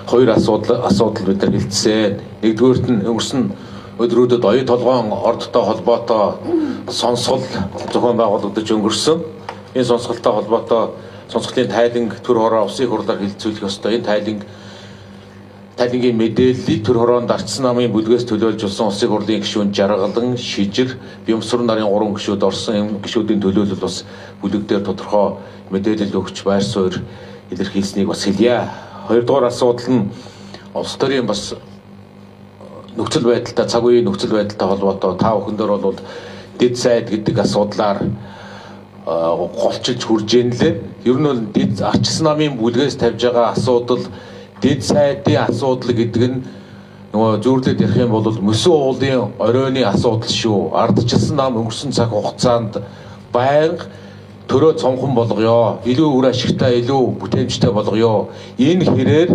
Хоёр асуудал бид нар хилцсэн. Нэгдүгээрт нь өнгөрсөн өдрүүдэд оюу толгойн ордтой холбоотой сонсгол зохион байгуулагдаж өнгөрсөн. Энэ сонсголтой холбоотой сонсголын тайланг төр хороо улсын хурлаар хилцүүлэх ёстой. Энэ тайлангийн мэдээллийг төр хороонд ардсан намын бүлгээс төлөөлжүүлсэн улсын хурлын гишүүн Жаргалан, Шижир, Бямсвар нарын 3 гишүүд орсон. Энэ гишүүдийн төлөөлөл бас бүлэг дээр тодорхой мэдээлэл өгч байр суурь илэрхийлсэнийг бас хэлье. Хоёрдугаар асуудал нь улс төрийн бас нөхцөл байдалтай, цаг үеийн нөхцөл байдалтай холбоотой та бүхэндээ бол дэд сайд гэдэг асуудлаар голчилж хурж ийн лээ. Ер нь бол дэд ардчсан намын бүлгээс тавьж байгаа асуудал дэд сайдын асуудал гэдэг нь нөгөө зүйрлээд ярих юм бол мөсөн уулын оройны асуудал шүү. Ардчилсан нам өнгөрсөн цаг хугацаанд байнга төрөө цонхон болгоё. Илүү үр ашигтай, илүү бүтээмжтэй болгоё. Энэ хэрээр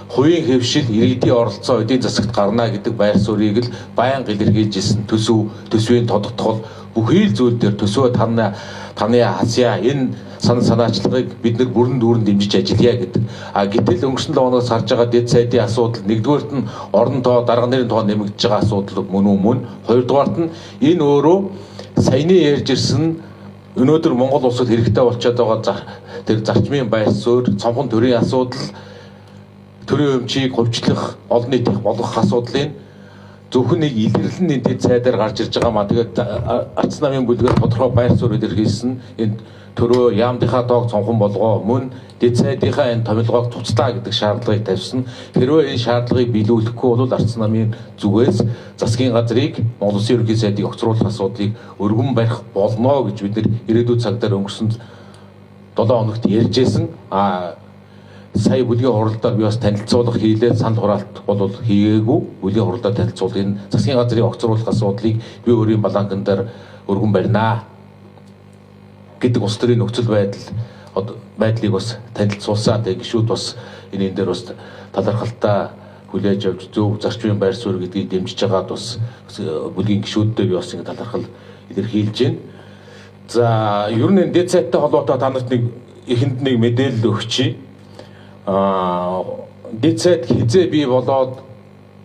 хувийн хэвшил, иргэдийн оролцоо эдийн засагт гарна гэдэг байр суурийг л байнга илэрхийлж ирсэн төсвийн тодотгол бүхий л зүйл дээр төсвөө таны хасья энэ санаачлагыг бид нар бүрэн дүүрэн дэмжиж ажиллая гэдэг. Гэтэл өнгөрсөн 7 хоногоос харж байгаа дэд сайдын асуудал нэгдүгээрт нь орон тоо, дарга нарын тоо нэмэгдэж байгаа асуудал мөн. Хоёрдугаарт нь энэ өөрөө саяны ярьж ирсэн өнөөдөр Монгол улсад хэрэгтэй болчиход байгаа тэр зарчмын байр суурь, цонхон төрийн асуудал, төрийн өмчийг хувьчлах, олон нийтийн болгох асуудлын зөвхөн нэг илэрлэн дэд сайдаар гарч ирж байгаа маа. Тэгээд ардчсан намын бүлгээр тодорхой байр суурь илэрхийлсэн энэ төрөө яамдынхаа тоог цонхон болгоо, мөн дэд сайдынхаа энэ томилгоог туцлаа гэдэг шаардлагыг тавьсан. Хэрвээ энэ шаардлагыг биелүүлэхгүй бол ардчсан намын зүгээс засгийн газрыг Монгол Улсын ерөнхий сайдыг огцруулах асуудлыг өргөн барих болно гэж бид нэр ирээдүйн цаг дээр өнгөрсөн 7 хоногт ярьжсэн. Сая бүлгийн хуралдаар би бас танилцуулга хийлээ. Санал хураалт бол хийгээгүй. Бүлгийн хуралдаар танилцуулга энэ засгийн газрыг огцруулах асуудлыг би өөрийн баланган дээр өргөн барина гэдэг улс төрийн нөхцөл байдлыг бас танилцуулсан. Тэгээ гишүүд бас энэ дээр бас талархалтай хүлээж авч зөв зарчмын байр суурь гэдгийг дэмжиж байгаад бас бүлгийн гишүүдтэй би бас ингэ талархал илэрхийлж байна. За ер нь дэд сайдтай холбоотой та нарт эхэнд нэг мэдээлэл өгчий. Дэд сайд хизээ бий болоод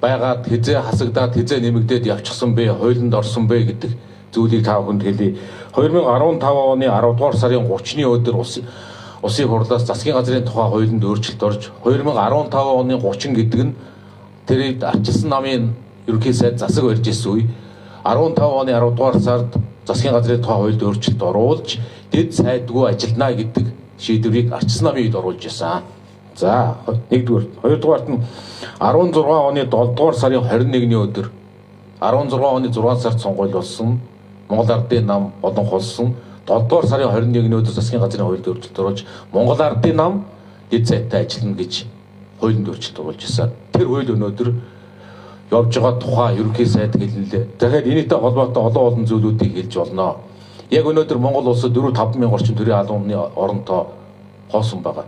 байгаад хизээ хасагдаад хизээ нэмэгдээд явчихсан бэ, хуулинд орсон бэ гэдэг зүйлийг та бүхэнд хэлье. 2015 оны 10 дугаар сарын 30-ны өдөр улсын хурлаас засгийн газрын тухай хуулинд өөрчлөлт орж 2015 оны 30 гэдэг нь тэр ардчилсан намын ерөнхий сайд засаг барьж ирсэн үе 15 оны 10 дугаар сард засгийн газрын тухай хуулинд өөрчлөлт оруулж дэд сайдгүй ажиллана гэдэг шийдвэрийг ардчилсан намын үед оруулж ирсэн. За нэгдүгээр, хоёрдугаарт нь 16 оны 7 дугаар сарын 21-ний өдөр 16 оны 6 сард сонгуульболсон Монгол Ардын нам болон холсон 7 дугаар сарын 21-ний өдөр засгийн газрын хуулинд өөрчлөлт оруулж Монгол Ардын нам дэд сайдтай ажиллана гэж хуулинд өөрчлөлт оруулж ирсэн. Тэр хууль өнөөдөр явж байгаа тухай ерөнхий сайд хэлнэлээ. Тэгэхээр энэтэй холбоотой олон зүйлүүдийг хэлж болно. Яг өнөөдөр Монгол улсад 4-5 мянган орчим төрийн албаны оронтой хоосон байгаа.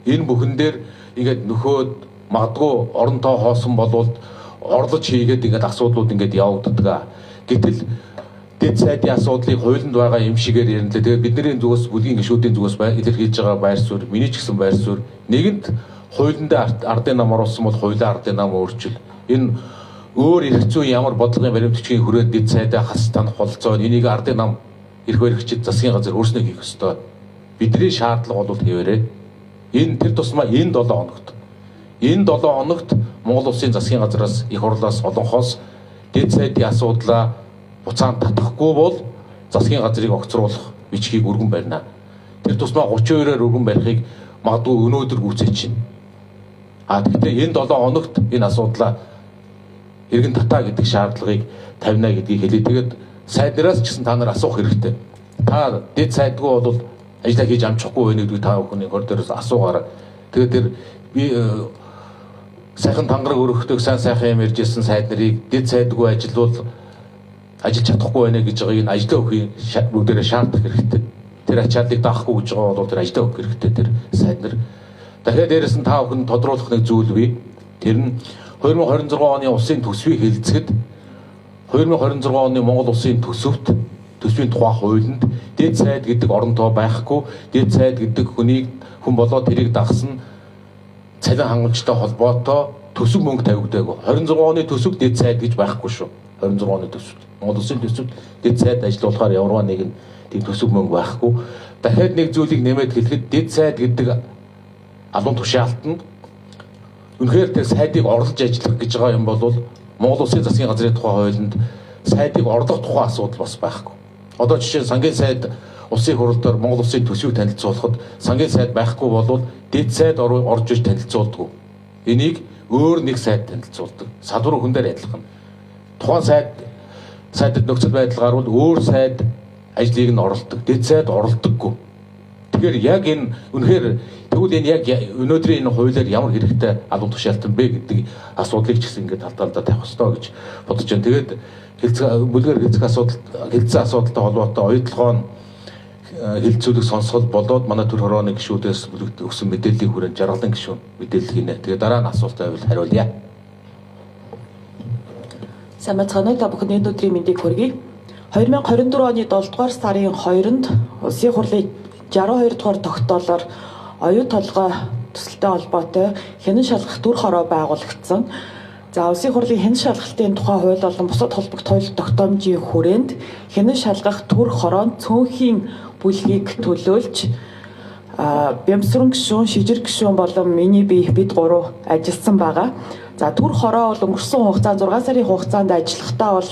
Энэ бүхэн дээр ингээд нөхөөд магадгүй оронтой хоосон болвол орлож хийгээд ингээд асуудлууд ингээд явагддаг. Гэтэл дэд сайдын асуудлыг хуулинд байгаа юм шигээр ярилээ. Тэгээд бидний зүгээс бүлгийн гишүүдийн зүгээс илэрхийлж байгаа байр суурь, миний ч гэсэн байр суурь нэгэнт хуулинд ардын нам оруулсан бол хуулиар ардын нам өөрчил. Энэ өөр эрх зүйн ямар бодлогын баримтчгийн хүрээнд дэд сайдаа хас танах болцоо энийг ардын нам эрх баригчид засгийн газар өөрснөө хийх ёстой. Бидний шаардлага бол хэвээрээ энэ тэр тусмаа энэ 7 хоногт Монгол Улсын засгийн газраас их хурлаас олонхоос дэд сайдын асуудлаа буцаан татахгүй бол засгийн газрыг огцруулах бичгийг өргөн барина. Тэр тусмаа 32-оор өргөн барихыг магадгүй өнөөдөр гүйцээч чинь. Тэгэхдээ энэ 7 хоногт энэ асуудлаа эргэн татаа гэдэг шаардлагыг тавина гэдгийг хэлээ. Тэгээд сайднараас ч гэсэн та нар асуух хэрэгтэй. Та дэд сайдгүй бол ажиллаа хийж амжихгүй байх гэдгийг та бүхний коридороос асуугаарай. Тэгээд тэр би сайхан тангараг өргөхдөг сайхан юм ярьжсэн сайд нарыг дэд сайдгүй ажиллавал ажиллаж чадахгүй байна гэж байгааг нь ажлаа өгөхийн бүгдээрээ шаардах хэрэгтэй. Тэр ачааллыг даахгүй гэж байгаа бол тэр ажлаа өгөх хэрэгтэй тэр сайд нар. Дахиад дээрэс нь та бүхэн тодруулах нэг зүйл бий. Тэр нь 2026 оны улсын төсвийг хэлэлцэхэд 2026 оны Монгол улсын төсвийн тухай хуулинд дэд сайд гэдэг оронтой байхгүй, дэд сайд гэдэг хүн болоод тэрийг дагсан цалин хангамжтай холбоотой төсөв мөнгө тавигдаагүй. 26 оны төсөв дэд сайд гэж байхгүй шүү. 26 оны төсөв. Монгол Улсын төсөв дэд сайд ажиллуулахаар ямар нэгэн тийм төсөв мөнгө байхгүй. Дахиад нэг зүйлийг нэмээд хэлэхэд дэд сайд гэдэг албан тушаалт нь үнэхээр тэр сайдыг орлож ажиллах гэж байгаа юм бол Монгол Улсын засгийн газрын тухай хуулинд сайдыг орлох тухай асуудал бас байхгүй. Одоо жишээ нь сангийн сайд улсын хурал дээр Монгол Улсын төсвийг танилцуулахад сангийн сайд байхгүй болвол дэд сайд орж иж танилцуулдаг. Энийг өөр нэг сайд танилцуулдаг. Салбар хүн дээр адилхан. Тухайн сайдад нөхцөл байдал гарвал өөр сайд ажлыг нь оролдог. Дэд сайд оролдоггүй. Тэгэхээр яг энэ үнэхээр тэгвэл энэ яг өнөөдрийн энэ хуулиар ямар хэрэгтэй албан тушаалтан бэ гэдэг асуудлыг ч гэсэн ингээд талдаа тавих хэрэгтэй гэж бодож байна. Тэгээд бүлгээр хэлцээ асуудалтай холбоотой оюутлогоо хилцүүлэг сонсгол болоод манай төр хорооны гишүүдээс өгсөн мэдээллийн хүрээнд жаргалан гишүүн мэдээлэл хийнэ. Тэгээд дараа нь асуулт байвал хариулъя. Сайн бацгаана уу та бүхэн өдрийн мэндийг хүргэе. 2024 оны 7 дугаар сарын 2-нд Улсын хурлын 62 дугаар тогтоолоор оюу толгой төсөлтэй холбоотой хянан шалгах төр хороо байгуулагдсан. За Улсын хурлын хянан шалгалтын тухай хууль болон бусад холбогд хууль тогтоомжийн хүрээнд хянан шалгах төр хороонд цөөнхийн бүлгийг төлөөлж Бямсрын гишүүн, Шижир гишүүн болон миний бид гурав ажилласан байгаа. За төр хороо бол өнгөрсөн хугацаанд 6 сарын хугацаанд ажиллахдаа бол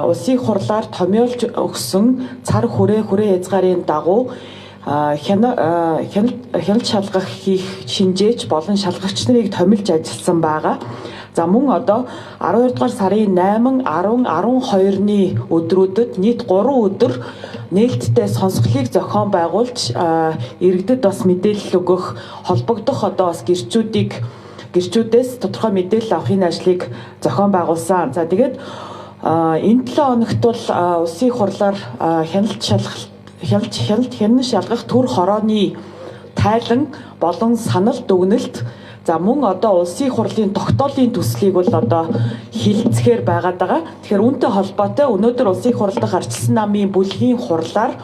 улсын хурлаар томьёолж өгсөн цар хүрээ хязгаарын дагуу хяналт шалгах хийх шинжээч болон шалгагч нарыг томилж ажилласан байгаа. За мөн одоо 12 дугаар сарын 8, 10, 12-ны өдрүүдэд нийт 3 өдөр нээлттэй сонсголыг зохион байгуулж иргэдэд бас мэдээлэл өгөх, холбогдох одоо бас гэрчүүдээс тодорхой мэдээлэл авахын ажлыг зохион байгуулсан. За тэгээд энэ 7 хоногт бол улсын хурлаар хяналт шалгах төр хорооны тайлан болон санал дүгнэлт за мөн одоо улсын хурлын тогтоолын төслийг бол одоо хилцэхээр байгаад байгаа. Тэгэхээр үүнтэй холбоотой өнөөдөр улсын хурал дахь ардчилсан намын бүлгийн хурлаар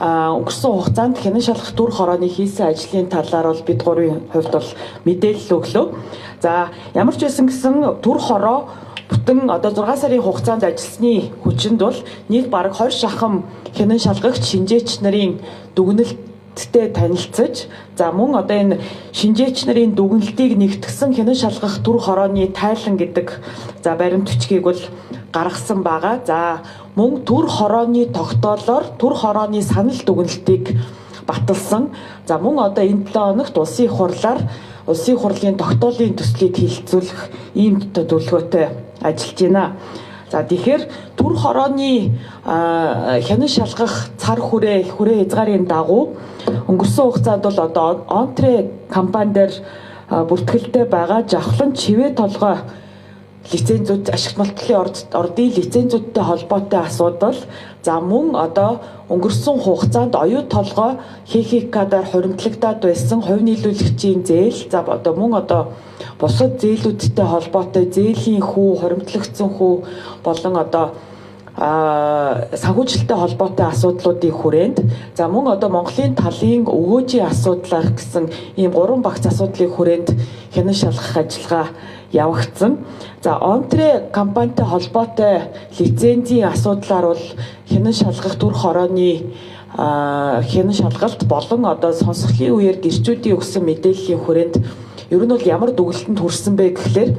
өнгөрсөн хугацаанд хянан шалгах төр хорооны хийсэн ажлын талаар бол бид гурвын хувьд бол мэдээлэл өглөө. За ямар ч байсан гэсэн төр хороо бүтэн одоо 6 сарын хугацаанд ажилласны хүчинд бол нийт бараг 20 шахам хянан шалгагч шинжээч нарын дүгнэлттэй танилцаж за мөн одоо энэ шинжээч нарын дүгнэлтийг нэгтгсэн хянан шалгах төр хорооны тайлан гэдэг за баримт бичгийг бол гаргасан байгаа. За мөн төр хорооны тогтоолоор төр хорооны санал дүгнэлтийг баталсан. За мөн одоо энэ 7 хоногт улсын хурлаар улсын хурлын тогтоолын төслийг хилцүүлэх ийм төлөвлөгөөтэй ажиллаж байна. За тэгэхээр төр хорооны хянан шалгах цар хүрээ хязгаарын дагуу өнгөрсөн хугацаанд бол одоо Онтре компани дээр бүртгэлтэй байгаа жавхлан чивээ толгой лицензүүд ашигт малтлын ордын лицензүүдтэй холбоотой асуудал за мөн одоо өнгөрсөн хугацаанд оюу толгой ХХК-даар хуримтлагдаад байсан хувь нийлүүлэгчийн зээл за одоо мөн одоо бусад зээлүүдтэй холбоотой зээлийн хүү хуримтлагдсан хүү болон одоо санхүүжилттэй холбоотой асуудлуудын хүрээнд за мөн одоо Монголын талын өгөөжийн асуудлаар гэсэн ийм 3 багц асуудлын хүрээнд хянан шалгах ажиллагаа явагдсан. За Онтре компанитай холбоотой лицензийн асуудлаар бол хянан шалгах төр хорооны хянан шалгалт болон одоо сонсголын үеэр гэрчүүдийн өгсөн мэдээллийн хүрээнд ер нь бол ямар дүгнэлтэнд хүрсэн бэ гэхлээр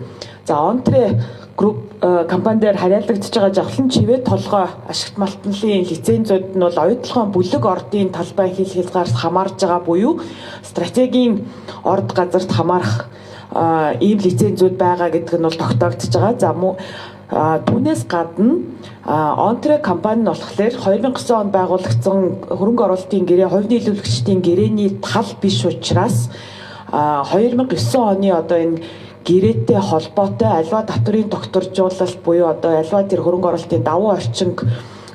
за Онтре групп компани дээр харьяалагдж байгаа жавхлан чивээ толгой ашигт малтналын лицензүүд нь бол оюутлогын бүлэг ордын талбай хил хязгаараас хамаарж байгаа буюу стратегийн орд газарт хамаарах ийм лицензүүд байгаа гэдэг нь бол тогтоогдож байгаа. За түүнээс гадна Онтре компани нь болохоор 2009 онд байгуулагдсан хөрөнгө оруулалтын гэрээ хувь нийлүүлэгчдийн гэрээний тал биш учраас 2009 оны одоо энэ гэрээтэй холбоотой аливаа татврын тогтворжуулалт буюу одоо аливаа тэр хөрөнгө оруулалтын давуу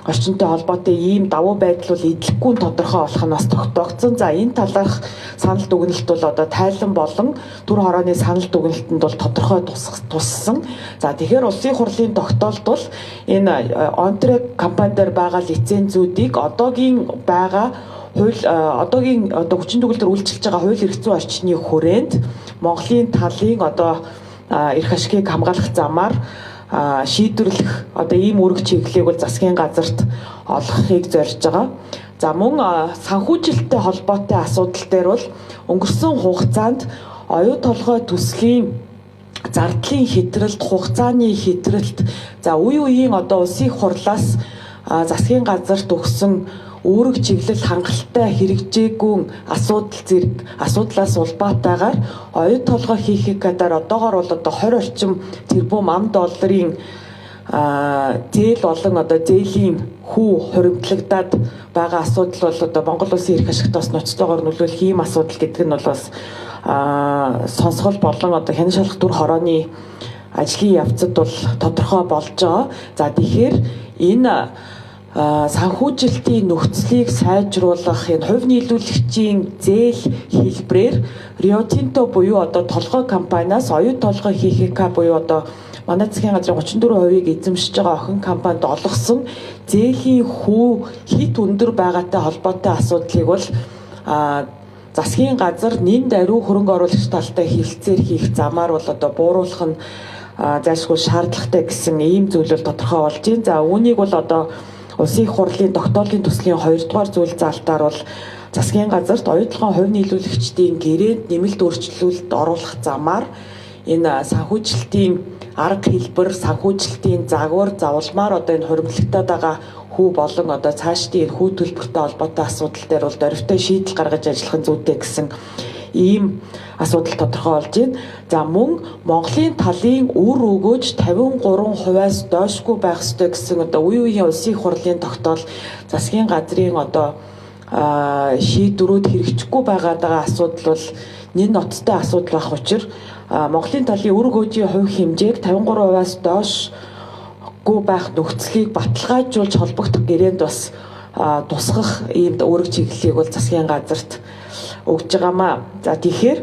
орчинтой холбоотой ийм давуу байдал бол эдлэхгүй тодорхой болох нь бас тогтоогдсон. За энэ талаарх санал дүгнэлт бол одоо тайлан болон төр хорооны санал дүгнэлтэнд бол тодорхой туссан. За тэгэхээр улсын хурлын тогтоолт бол энэ Онтре компани дээр байгаа лицензүүдийг одоогийн байгаа хууль одоогийн хүчин төгөлдөр үйлчилж байгаа хууль эрх зүйн орчны хүрээнд Монголын талын эрх ашигыг хамгаалах замаар шийдвэрлэх ийм үүрэг чиглэлийг бол засгийн газарт олгохыг зорьж байгаа. За мөн санхүүжилттэй холбоотой асуудал дээр бол өнгөрсөн хугацаанд оюу толгой төслийн зардлын хэтрэлт, хугацааны хэтрэлт, за үе үеийн улсын их хурлаас засгийн газарт өгсөн үүрэг чиглэл хангалттай хэрэгжээгүй асуудлаас улбаатайгаар оюу толгой хийхгээр одоогоор бол 20 орчим тэрбум $, зээл болон зээлийн хүү хуримтлагдаад байгаа асуудал бол Монгол улсын эрх ашигт бас ноцтойгоор нөлөөлөх ийм асуудал гэдэг нь бол бас сонсгол болон хянан шалгах дүр хорооны ажлын явцад бол тодорхой болж байгаа. За тэгэхээр энэ санхүүжилтийн нөхцөлийг сайжруулах энэ хувь нийлүүлэгчийн зээл хэлбэрээр Rio Tinto буюу толгой компаниас оюу толгой ХХК буюу манай засгийн газрын 34%-ийг эзэмшиж байгаа охин компанид олгосон зээлийн хүү хит өндөр байгаатай холбоотой асуудлыг бол засгийн газар нэн даруй хөрөнгө оруулагч талтай хилцээр хийх замаар бол бууруулах нь зайлшгүй шаардлагатай гэсэн ийм зүйл бол тодорхой болж байна. За үүнийг бол улсын их хурлын тогтоолын төслийн 2 дугаар зүйл залтаар бол засгийн газарт оюутлогын хувь нийлүүлэгчдийн гэрээнд нэмэлт өөрчлөлт оруулах замаар энэ санхүүжилтийн арга хэлбэр, санхүүжилтийн загвар завуулмаар энэ хуримтлагтаад байгаа хүү болон цаашдын энэ хүү төлбөртэй холбоотой асуудал дээр бол дөрвтэй шийдэл гаргаж ажиллах нь зүйтэй гэсэн ийм асуудал тодорхой болж байна. За мөн Монголын талын үр өгөөж 53%-аас доошгүй байх ёстой гэсэн үе үеийн улсын их хурлын тогтоол засгийн газрын шийдвэрүүд хэрэгжихгүй байгаа асуудал бол нэн ноцтой асуудал байх учраас Монголын талын үр өгөөжийн хувь хэмжээг 53%-аас доошгүй байх нөхцөлийг баталгаажуулж холбогдох гэрээнд бас тусгах ийм үүрэг чиглэлийг бол засгийн газарт өгж байгаамаа. За тэгэхээр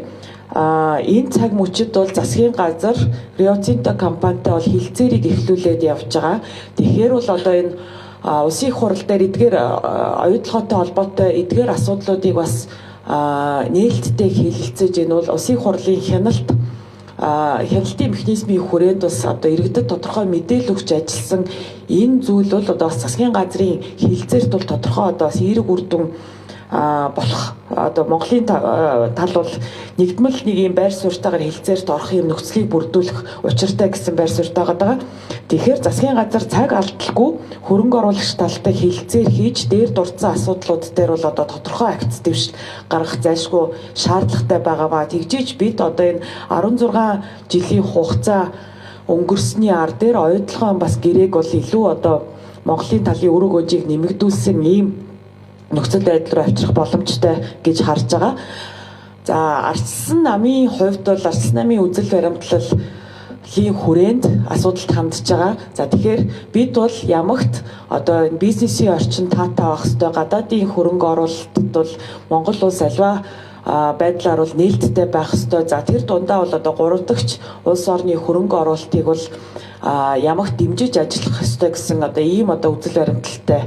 энэ цаг мөчид бол засгийн газар Rio Tinto компанитай бол хилцээрийг эхлүүлээд явж байгаа. Тэгэхээр бол энэ улсын их хурал дээр эдгээр оюутлоготой холбоотой эдгээр асуудлуудыг бас нээлттэй хэлэлцэж энэ бол улсын их хурлын хяналтын механизмын хүрээнд бас иргэдэд тодорхой мэдээлэл өгч ажилласан энэ зүйл бол бас засгийн газрын хилцээрт бол тодорхой бас эерэг үр дүн болох Монголын тал бол нэгдмэл нэг юм байр суурьтайгаар хилцээрт орох юм нөхцөлийг бүрдүүлэх учиртай гэсэн байр суурьтай байгаа. Тэгэхээр засгийн газар цаг алдалгүй хөрөнгө оруулагч талтай хилцээр хийж дээр дурдсан асуудлууд дээр бол тодорхой акц дэвшил гаргах зайлшгүй шаардлагатай байгаамаа. Тэгжиж бид энэ 16 жилийн хугацаа өнгөрсний ар дээр оюутлогын бас гэрээг бол илүү Монголын талын үр өгөөжийг нэмэгдүүлсэн ийм нөхцөл байдал руу авчрах боломжтой гэж харж байгаа. За ардчилсан намын хувьд бол ардчилсан намын үзэл баримтлалын хүрээнд асуудалд хандж байгаа. За тэгэхээр бид бол ямагт бизнесийн орчин таатай байх ёстой. Гадаадын хөрөнгө оруулалтад бол Монгол улс аливаа байдлаар бол нээлттэй байх ёстой. За тэр дундаа бол гуравдагч улс орны хөрөнгө оруулалтыг бол ямагт дэмжиж ажиллах ёстой гэсэн ийм үзэл баримталтай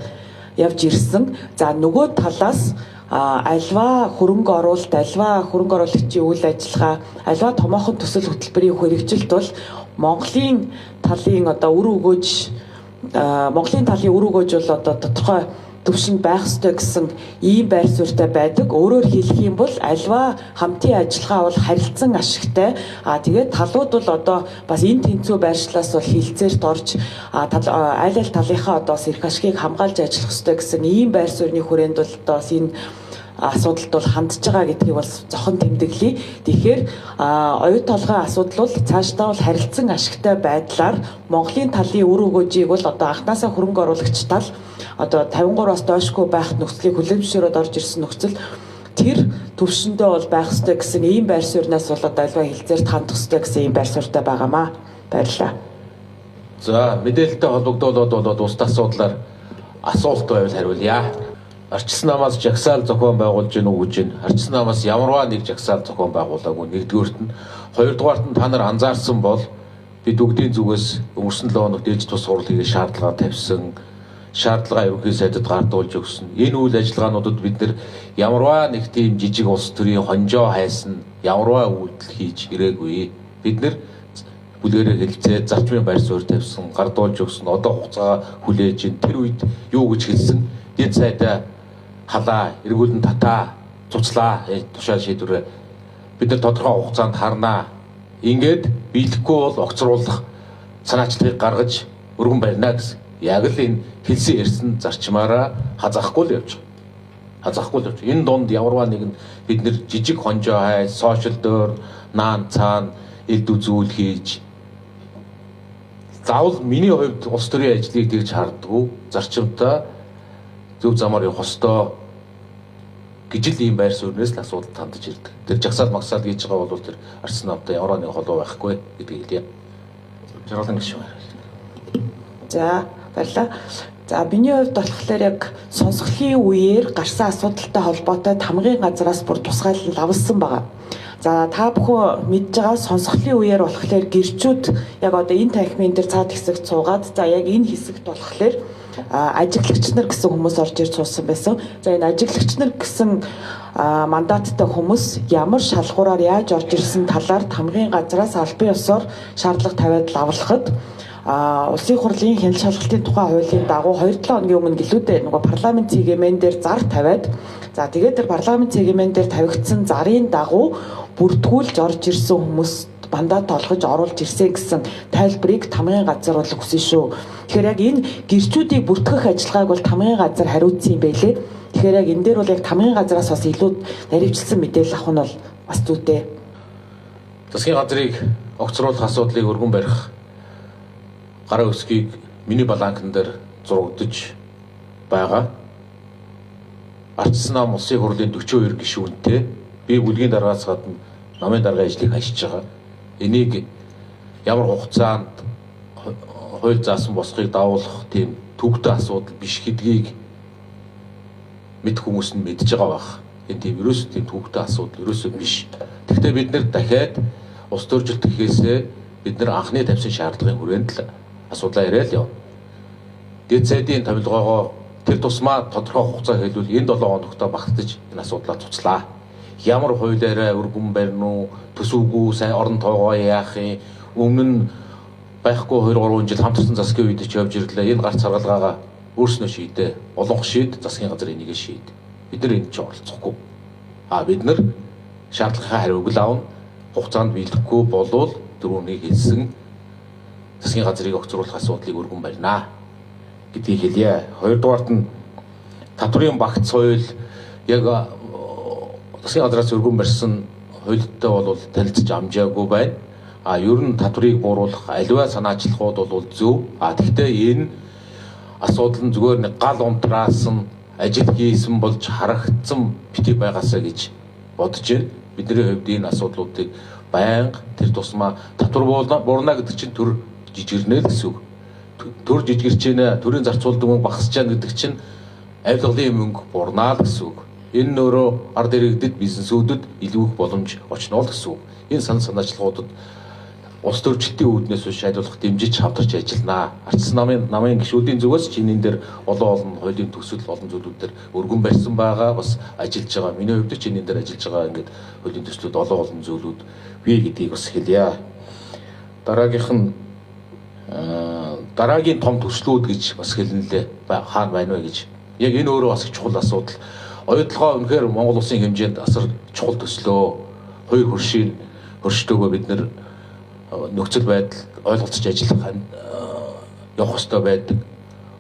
явж ирсэн. За нөгөө талаас альва хөрөнгө оруулалт, альва хөрөнгө оруулагчийн үйл ажиллагаа, альва томоохон төсөл хөтөлбөрийн хэрэгжилт бол Монголын талын Монголын талын үр өгөөж бол тодорхой төвшөнд байх ёстой гэсэн ийм байр суурьтай байдаг. Өөрөөр хэлэх юм бол альва хамтын ажиллагаа бол харилцан ашигтай. Тэгээд талууд бол бас энэ тэнцүү байршлаас бол хилцээрт орж айл талынхаа эрх ашигыг хамгаалж ажиллах ёстой гэсэн ийм байр суурьны хүрээнд бол бас энэ асуудалд бол хандж байгаа гэдгийг бол зохон тэмдэглэе. Тэгэхээр оюу толгойн асуудал бол цаашдаа бол харилцан ашигтай байдлаар Монголын талын үр өгөөжийг бол анхнаасаа хөрөнгө оруулагч тал 53-аас доошгүй байх нөхцөлийг хүлээмжшөөрөд орж ирсэн нөхцөл тэр төвшөндөө бол байх ёстой гэсэн ийм байр суурьнаас бол альва хилцээрт хандах ёстой гэсэн ийм байр суурьтай байгаамаа. Баярлалаа. За мэдээлэлтэй холбогдуулаад бол ус асуудлаар асуулт байвал хариулъя. Ардчилсан намаас жагсаал зохион байгуулж гин үү гэж байна. Ардчилсан намаас ямарваа нэг жагсаал зохион байгуулаагүй. Нэгдүгээрт нь, хоёрдугаарт нь та нар анзаарсан бол бид бүгдийн зүгээс өнгөрсөн 7 хоногт ээлж тус сурал хийх шаардлага тавьсан. шаардлага ерөнхий сайдад гардуулж өгсөн. Энэ үйл ажиллагаануудад бид нэр ямарваа нэг тийм жижиг улс төрийн хонжоо хайсан ямарваа үйлдэл хийж ирээгүй. Бид нэр бүлгэрээ хэлцээ зарчмын байр суурь тавьсан, гардуулж өгсөн, одоо хугацаа хүлээж ин тэр үед юу гэж хэлсэн? Дэд сайдаа халаа, эргүүлэн татаа, цуцлаа тушаал шийдвэрээ бид нар тодорхой хугацаанд харнаа. Ингээд биелэхгүй бол огцруулах санаачлагыг гаргаж өргөн барина гэсэн. Яг л энэ хэлсэн ярьсан зарчмаараа хазаахгүй л явж байгаа. Хазаахгүй л явж байгаа. Энэ донд ямарваа нэгэн бид нэр жижиг хонжоо хай, сошиал дээр наан цаана элд үзүүл хийж заавал миний хувьд улс төрийн ажлыг тэгж харддаг. Зарчимтай зөв замаар явах ёстой гэж л ийм байр суурьнээс л асуудал тандж ирдэг. Тэр жагсаал магсаал хийж байгаа бол тэр арчсан намтай ямар нэг холоо байхгүй гэдгийг хэлье. Жаргалан гişүн. За баярлалаа. За миний хувьд болохоор яг сонсголын үеэр гарсан асуудалтай холбоотой тамгын газраас бүр тусгайл авсан байгаа. За та бүхэн мэдж байгаа сонсголын үеэр болохоор гэрчүүд яг одоо энэ танхимын дээр цаад хэсэгт суугаад за яг энэ хэсэгт болохоор ажиглагч нар гэсэн хүмүүс орж ирж суусан байсан. За энэ ажиглагч нар гэсэн мандаттай хүмүүс ямар шалгуураар яаж орж ирсэн талаар тамгын газраас албан ёсоор шаардлага тавиад лавлахад улсын хурлын хяналт шалгалтын тухай хуулийн дагуу 2-7 хоногийн өмнө гэлүүдээ нөгөө парламент цэгийн дээр зар тавиад за тэгээд тэр парламент цэгийн дээр тавигдсан зарын дагуу бүртгүүлж орж ирсэн хүмүүс бандаа толгож оруулж ирсэн гэсэн тайлбарыг тамгын газар бол өгсөн шүү. Тэгэхээр яг энэ гэрчүүдийг бүртгэх ажиллагааг бол тамгын газар хариуцсан юм байлээ. Тэгэхээр яг энэ дээр бол яг тамгын газраас бас илүү наривчлсан мэдээлэл авах нь бол бас зүйтэй. Засгийн газрыг огцруулах асуудлыг өргөн барих гараа өсгийг миний баланкн дээр зурагдж байгаа. Арчсан нам улсын хурлын 42 гишүүнтэй би бүлгийн дараагаас гадна намын даргын ажлыг хашиж байгаа. Энийг ямар хугацаанд хууль заасан босхийг давуулах тийм төвөгтэй асуудал биш гэдгийг мэд хүмүүс нь мэдж байгаа байх. Энэ тийм ерөөсөө тийм төвөгтэй асуудал ерөөсөө биш. Гэхдээ бид нэр дахиад улс төржилт гэхээсээ бид нэр анхны тавьсан шаардлагын хүрээнд л асуудлаа яриад явна. Дэд сайдын тавилгоогоо тэр тусмаа тодорхой хугацаа хэлбэл энэ 7 хоногт багтаж энэ асуудлаа цуцлаа. Ямар хуулиараа өргөн барина уу, төсөвгүй сайн орон тоогоо яах юм, өмнө нь байхгүй 2-3 жил хамтарсан засгийн үед ч явж ирлээ. Энэ гарц харгалгаагаа өөрснөө шийдээ. Олонх шийд, засгийн газар энийг шийд. Бид нар энд ч оролцохгүй. Бид нар шаардлагынхаа хариуг л аавна. Хугацаанд биелэхгүй болвол дөрөвнийг хэлсэн засгийн газрыг огцруулах асуудлыг өргөн барина гэдгийг хэлье. Хоёрдугаарт нь татврын багц соёл яг засгийн газраас өргөн барьсан хуультай бол танилцж амжаагүй байна. Ер нь татврыг бууруулах аливаа санаачлалууд бол зөв. Гэхдээ энэ асуудал нь зүгээр нэг гал унтраас нь ажил хийсэн болж харагдсан бити байгаасаа гэж бодож байна. Бидний хувьд энэ асуудлуудыг байнга тэр тусмаа татвар буурна гэдэг чинь төр жижигэрнэ гэсэн үг. Төр жижигэрч байна, төрийн зарцуулдаг мөнгө багасч байна гэдэг чинь авилгалын мөнгө буурнаа л гэсэн үг. Энэ нь өөрөө ард иргэдэд бизнесүүдэд илүү их боломж очно л гэсэн үг. Энэ санаачлагуудад улс төрчлөлтийн үүднээс биш хариулах дэмжиж хамтарч ажилланаа. Арчсан намын гишүүдийн зүгээс ч энэ дээр олон хуулийн төсөл олон зүйлүүд дээр өргөн барьсан байгаа бас ажиллаж байгаа. Миний хувьд ч энэ дээр ажиллаж байгаа ингээд хуулийн төслүүд олон зүйлүүд бий гэдгийг бас хэлье. Дараагийн том төслүүд гэж бас хэлнэлээ хаана байна вэ гэж. Яг энэ өөрөө бас их чухал асуудал. Оюутлогоо үнэхээр Монгол улсын хэмжээнд асар чухал төслөө. Хоёр хөршийн хөрштөөгөө бид нэр нөхцөл байдал ойлголцож ажиллах явах ёстой байдаг.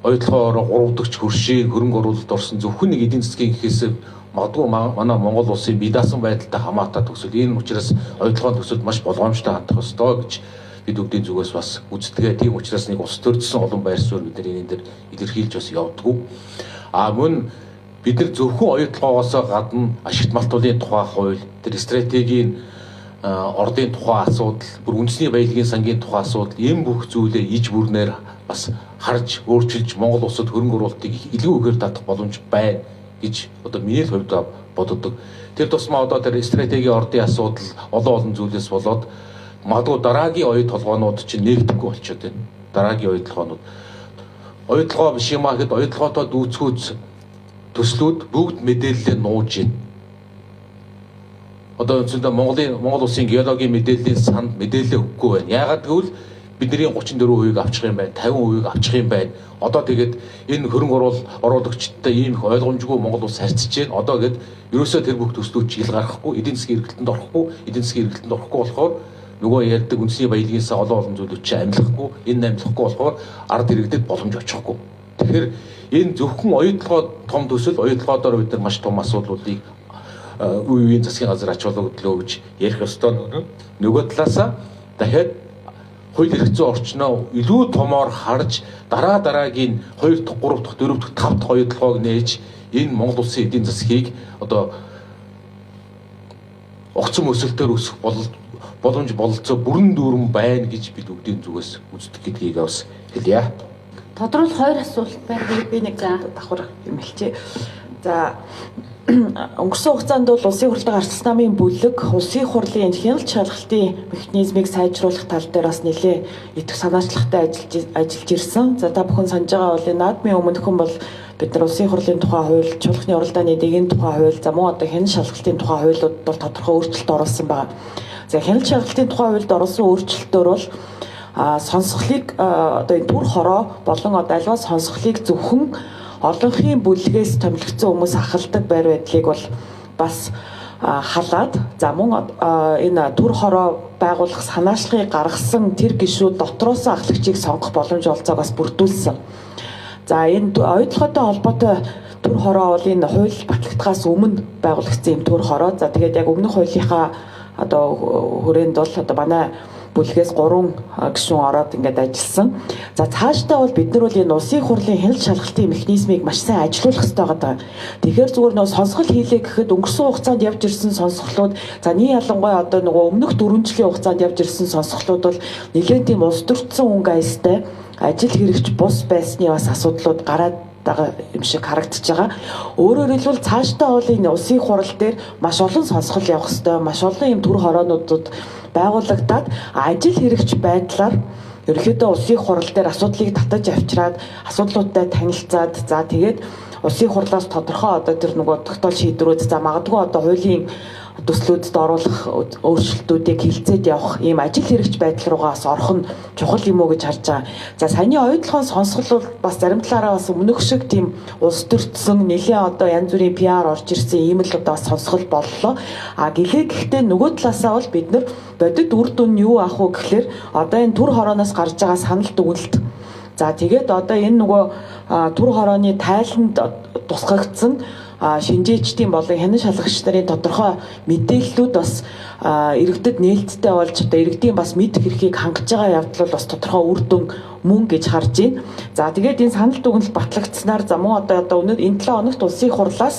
Оюутлогоороо 3 дахь хөршийн хөрөнгө оруулалт орсон зөвхөн нэг эдийн засгийн гэхээс магадгүй манай Монгол улсын бие даасан байдалтай хамаатай төсөл. Энэ учраас оюутлогын төсөлд маш болгоомжтой хандах ёстой гэж бид бүгдийн зүгээс бас үздэг. Тийм учраас нэг улс төржсөн олон байр суурь бид нар энэ дээр илэрхийлж бас явдггүй. Мөн бид нар зөвхөн оюутлогоос гадна ашигт малтуулын тухай хууль, тэр стратегийн ордын тухай асуудал, бүр үндэсний баялагын сангийн тухай асуудал, ийм бүх зүйлээ иж бүрнээр бас харж өөрчилж Монгол улсад хөрөнгө оруулалтыг илүү ихээр татах боломж байна гэж одоо миний хувьд боддог. Тэр тусмаа одоо тэр стратегийн ордын асуудал олон зүйлээс болоод магадгүй дараагийн оюут толгоонууд чинь нэгдэхгүй болчиход байна. Дараагийн оюут толгоонууд оюутлогоо биш юм аа гэхэд оюутлогоотоо дүүцгүүц төслүүд бүгд мэдээлэлээ нууж байна. Одоо үндсэндээ Монгол улсын геологийн мэдээллийн санд мэдээлэл өгөхгүй байна. Яагаад гэвэл бидний 34% авчих юм байна, 50% авчих юм байна. Одоо тэгээд энэ хөрөнгө оруулагчдтай ийм их ойлгомжгүй Монгол улс харьцаж байна. Одоо гээд ерөөсөө тэр бүх төслүүд чиглэл гаргахгүй, эдийн засгийн эргэлтэнд орохгүй болохоор нөгөө ярьдаг үндэсний баялагынсаа олон зүйлүүд чи амлахгүй, энэ амлахгүй болохоор ард иргэдэд боломж очихгүй. Тэгэхээр энэ зөвхөн оюутлогоо том төсөл, оюутлогоодоор бид нар маш том асуудлуудыг үеийн засгийн газар ач холбогдлоо гэж ярих ёстой. Нөгөө талаасаа дахиад хууль эрх зүйн орчноо илүү томоор харж дараагийн 2 дахь, 3 дахь, 4 дахь, 5 дахь оюутлогоог нээж энэ Монгол улсын эдийн засгийг одоо огцом өсөлтөөр өсөх боломж бололцоо бүрэн дүүрэн байна гэж бид өвдийн зүгээс үздэг гэдгийг бас хэлье. Тодорхойлох 2 асуулт байна. Би нэг давхар хэмэлчээ. За өнгөрсөн хугацаанд бол улсын хурлын арчилсан намын бүлэг улсын хурлын хяналт шалгалтын механизмыг сайжруулах тал дээр бас нэлээ идэх санаачлагтай ажиллаж ирсэн. За та бүхэн санаж байгаа бол наадмын өмнөхөн бол бид нар улсын хурлын тухай хууль, чуулганы уралдааны дэгийн тухай хууль, за мөн одоо хяналт шалгалтын тухай хуулиуд бол тодорхой өөрчлөлт оруулсан байна. За хяналт шалгалтын тухай хуульд оруулсан өөрчлөлтөөр бол сонсголыг одоо энэ түр хороо болон одоо альва сонсголыг зөвхөн орлогын бүлгээс томилогдсон хүмүүс ахалдаг байр байдлыг бол бас халаад за мөн энэ түр хороо байгуулах санаачлагыг гаргасан тэр гишүүд дотроос ахлагчийг сонгох боломж олцоог бас бүрдүүлсэн. За энэ оюутлоготой холбоотой түр хороо бол энэ хууль батлагдахаас өмнө байгуулагдсан юм түр хороо. За тэгээд яг өмнөх хуулийнхаа одоо хүрээнд бол одоо манай бүлгээс 3 гишүүн ороод ингээд ажилласан. За цаашдаа бол бид нар бол энэ улсын хурлын хяналт шалгалтын механизмыг маш сайн ажилуулах хэрэгтэй байгаа. Тэгэхээр зүгээр нөө сонсгол хийлээ гэхэд өнгөрсөн хугацаанд явж ирсэн сонсголууд за нэг ялангуяа одоо нөгөө өмнөх 4 жилийн хугацаанд явж ирсэн сонсголууд бол нэлээд тийм улс төрчсөн өнгө аястай ажил хэрэгч бус байсны бас асуудлууд гараад байгаа юм шиг харагдаж байгаа. Өөрөөр хэлбэл цаашдаа бол энэ улсын хурал дээр маш олон сонсгол явах хэрэгтэй, маш олон юм төр хороонуудад байгуулагдаад ажил хэрэгч байдлаар ерөнхийдөө улсын хурал дээр асуудлыг татаж авчираад асуудлуудтай танилцаад за тэгээд улсын хурлаас тодорхой одоо тэр нөгөө тогтоол шийдвэрүүд за магадгүй одоо хуулийн төслүүдэд оруулах өөрчлөлтүүдийг хилцээд явах ийм ажил хэрэгч байдал руугаас орох нь чухал юм уу гэж харж байгаа. За саяны оюутлогын сонсгол бол бас зарим талаараа бас өмнөх шиг тийм улс төрчсөн нэлээд одоо янз бүрийн PR орж ирсэн ийм л одоо сонсгол боллоо. Гэхдээ нөгөө талаасаа бол бид нар бодит үр дүн нь юу ах вэ гэхээр одоо энэ түр хорооноос гарч байгаа санал дүгнэлт. За тэгээд одоо энэ нөгөө түр хорооны тайланд тусгагдсан шинжээчдийн болон хянан шалгагч нарын тодорхой мэдээллүүд бас иргэдэд нээлттэй болж одоо иргэдийн бас мэд хэрхийг хангаж байгаа явдал бол бас тодорхой үр дүн мөн гэж харж байна. За тэгээд энэ санал дүгнэлт батлагдсанаар за мөн одоо өнөөдөр энэ 7 хоногт улсын хурлаас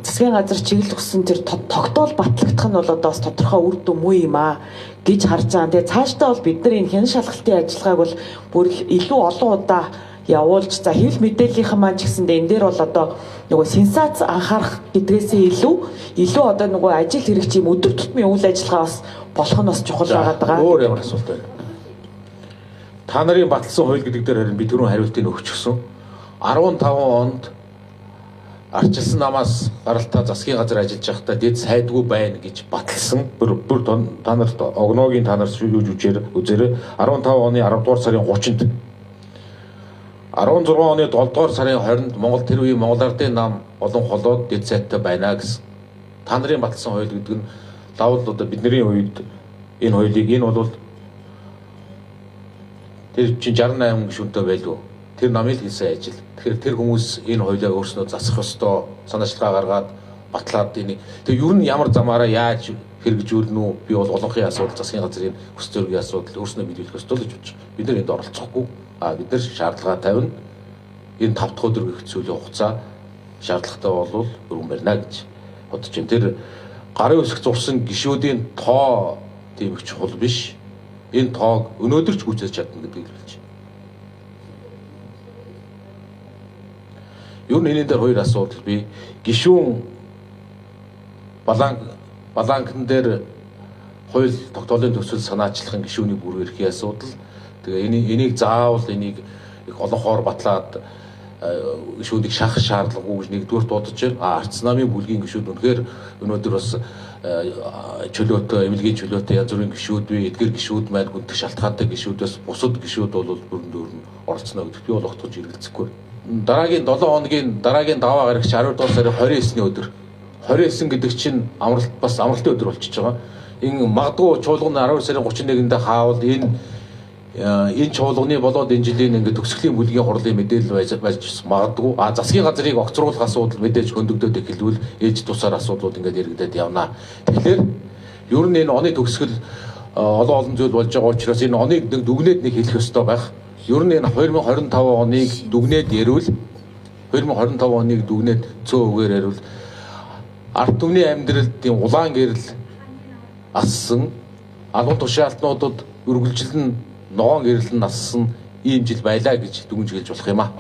засгийн газар чиглэл өгсөн тэр тогтоол батлагдах нь бол одоо бас тодорхой үр дүн муу юм аа гэж харж байгаа. Тэгээд цаашдаа бол бид нар энэ хянан шалгалтын ажиллагааг бол бүр илүү олон удаа явуулж за хэвлэл мэдээллийнхэн маань ч гэсэндээ энэ дээр бол одоо нөгөө сенсац анхаарах гэдгээсээ илүү одоо нөгөө ажил хэрэгч юм өдөр тутмын үйл ажиллагаа бас болох нь бас чухал байгаад байгаа. Өөр ямар асуулт байна? Та нарын баталсан хууль гэдэг дээр харин би түрүүн хариултыг өгчихсөн. 15 онд арчилсан намаас гаралтай засгийн газар ажиллаж байхдаа дэд сайдгүй байна гэж баталсан. Бүр та нарт огноогийн та нар үзээрэй. 15 оны 10 дугаар сарын 30-нд 16 оны 7 дугаар сарын 20-нд Монгол тэр үеийн Монгол Ардын нам олон холоод дэд сайттай байна гэсэн. Та нарын баталсан хууль гэдэг нь лавл одоо бидний үед энэ хуулийг энэ бол тэр чинь 68 гишүүнтэй байлгүй. Тэр намын хийсэн ажил. Тэгэхээр тэр хүмүүс энэ хуулийг өөрснөө засах ёстой санаачлага гаргаад батлаад энийг. Тэгээ ер нь ямар замаараа яаж хэрэгжүүлнэ үү? Би бол олонхын асуудал, засгийн газрын хүч зөргийн асуудал өөрснөө биелүүлэх ёстой л гэж бодож. Бид нар энд оролцохгүй. Бид нар шаардлага тавина. Энэ 5 дахь өдөр гэх зүйлийн хугацаа шаардлагатай болвол өргөн барина гэж бодож байна. Тэр гарын үсэг зурсан гишүүдийн тоо тийм их чухал биш. Энэ тоог өнөөдөр ч гүйцээж чадна гэдгийг хэлж байна. Юу нэг дээр хоёр асуудал би гишүүн баланкн дээр хууль тогтоолын төсөл санаачлахын гишүүний бүрэн эрхийн асуудал. Тэгээ энийг заавал энийг их олонхоор батлаад гишүүдийг шахах шаардлагагүй гэж нэгдүгээр дуудаж байна. Арц намын бүлгийн гишүүд үнэхээр өнөөдөр бас чөлөөтэй, эмнэлгийн чөлөөтэй янз бүрийн гишүүд бий, эдгээр гишүүд маань гүнтэх шалтгаантай гишүүдээс бусад гишүүд бол бүрэн дүүрэн оролцоно гэдэгт би бол огтхож эргэлзэхгүй. Дараагийн 7 хоногийн дараагийн даваа гарагч 12 дугаар сарын 29-ний өдөр. 29 гэдэг чинь амралт бас амралтын өдөр болчихж байгаа. Энэ магадгүй чуулганы 12 сарын 31-нд хаавал энэ чуулганы болоод энэ жилийн ингээд төгсгөлийн бүлгийн хурлын мэдээлэл байж магадгүй засгийн газрыг огцруулах асуудал мэдээж хөндөгдөд эхэлвэл ээж тусаар асуудлууд ингээд яригдаад явна. Тэгэхээр ер нь энэ оны төгсгөл олон зүйл болж байгаа учраас энэ оныг нэг дүгнээд нэг хэлэх ёстой байх. Ер нь энэ 2025 оныг дүгнээд ярил 2025 оныг дүгнээд цөө үгээр ярил ард түмний амьдралд улаан гэрэл ассан албан тушаалтнуудад үргэлжлэн ногоон гэрэл нь нассан ийм жил байлаа гэж дүгнж хэлж болох юм аа.